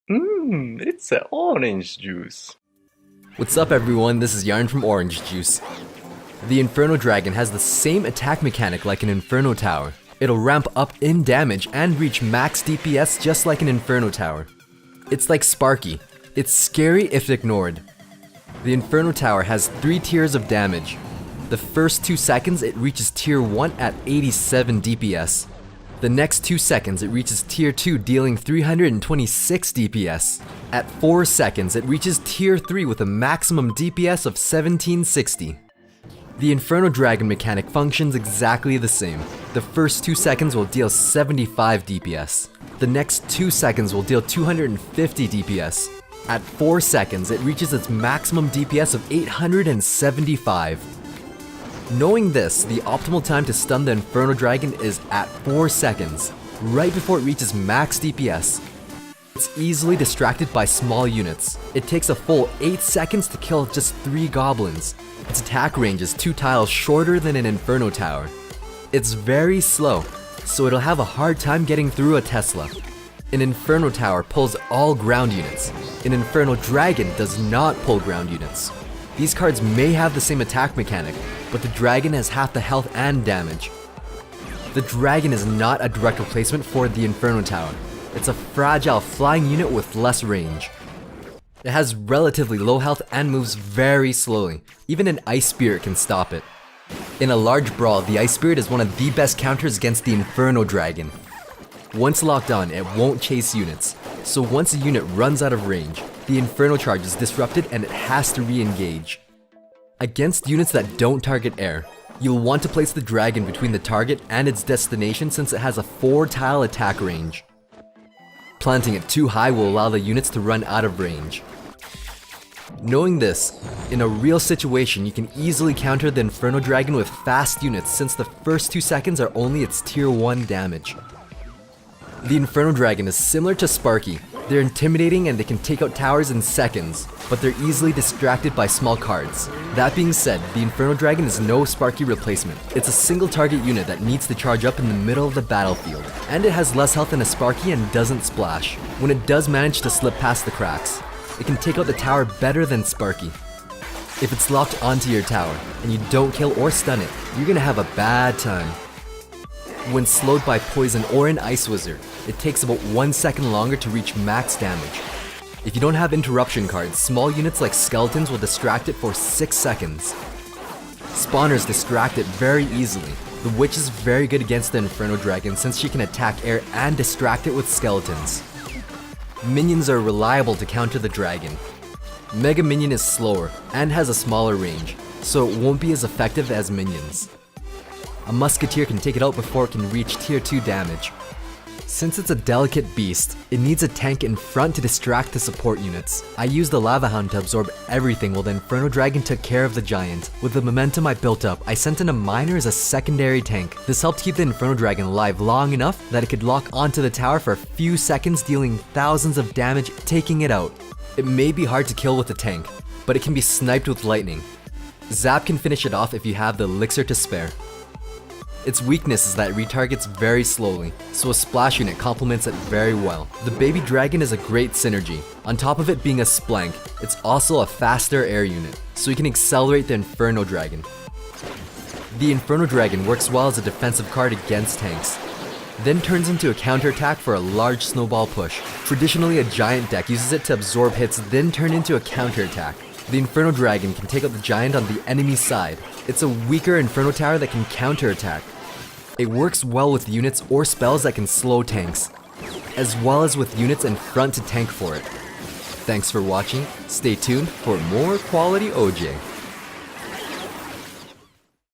It's a orange juice. What's up everyone, this is Yarn from Orange Juice. The Inferno Dragon has the same attack mechanic like an Inferno Tower. It'll ramp up in damage and reach max DPS just like an Inferno Tower. It's like Sparky. It's scary if ignored. The Inferno Tower has 3 tiers of damage. The first 2 seconds it reaches tier 1 at 87 DPS. The next 2 seconds it reaches tier 2 dealing 326 DPS. At 4 seconds it reaches tier 3 with a maximum DPS of 1760. The Inferno Dragon mechanic functions exactly the same. The first 2 seconds will deal 75 DPS. The next 2 seconds will deal 250 DPS. At 4 seconds it reaches its maximum DPS of 875. Knowing this, the optimal time to stun the Inferno Dragon is at 4 seconds, right before it reaches max DPS. It's easily distracted by small units. It takes a full 8 seconds to kill just 3 goblins. Its attack range is 2 tiles shorter than an Inferno Tower. It's very slow, so it'll have a hard time getting through a Tesla. An Inferno Tower pulls all ground units. An Inferno Dragon does not pull ground units. These cards may have the same attack mechanic, but the Dragon has half the health and damage. The Dragon is not a direct replacement for the Inferno Tower. It's a fragile flying unit with less range. It has relatively low health and moves very slowly. Even an Ice Spirit can stop it. In a large brawl, the Ice Spirit is one of the best counters against the Inferno Dragon. Once locked on, it won't chase units, so once a unit runs out of range, the Inferno charge is disrupted and it has to re-engage. Against units that don't target air, you'll want to place the dragon between the target and its destination since it has a 4-tile attack range. Planting it too high will allow the units to run out of range. Knowing this, in a real situation you can easily counter the Inferno Dragon with fast units since the first 2 seconds are only its tier 1 damage. The Inferno Dragon is similar to Sparky. They're intimidating and they can take out towers in seconds, but they're easily distracted by small cards. That being said, the Inferno Dragon is no Sparky replacement. It's a single target unit that needs to charge up in the middle of the battlefield, and it has less health than a Sparky and doesn't splash. When it does manage to slip past the cracks, it can take out the tower better than Sparky. If it's locked onto your tower, and you don't kill or stun it, you're gonna have a bad time. When slowed by poison or an ice wizard, it takes about 1 second longer to reach max damage. If you don't have interruption cards, small units like skeletons will distract it for 6 seconds. Spawners distract it very easily. The witch is very good against the Inferno Dragon since she can attack air and distract it with skeletons. Minions are reliable to counter the dragon. Mega Minion is slower and has a smaller range, so it won't be as effective as minions. A musketeer can take it out before it can reach tier 2 damage. Since it's a delicate beast, it needs a tank in front to distract the support units. I used the Lava Hound to absorb everything while the Inferno Dragon took care of the giant. With the momentum I built up, I sent in a miner as a secondary tank. This helped keep the Inferno Dragon alive long enough that it could lock onto the tower for a few seconds, dealing thousands of damage, taking it out. It may be hard to kill with a tank, but it can be sniped with lightning. Zap can finish it off if you have the elixir to spare. Its weakness is that it retargets very slowly, so a splash unit complements it very well. The baby dragon is a great synergy. On top of it being a splank, it's also a faster air unit, so you can accelerate the Inferno Dragon. The Inferno Dragon works well as a defensive card against tanks, then turns into a counterattack for a large snowball push. Traditionally, a giant deck uses it to absorb hits, then turn into a counterattack. The Inferno Dragon can take out the giant on the enemy side. It's a weaker Inferno Tower that can counterattack. It works well with units or spells that can slow tanks, as well as with units in front to tank for it. Thanks for watching, stay tuned for more quality OJ.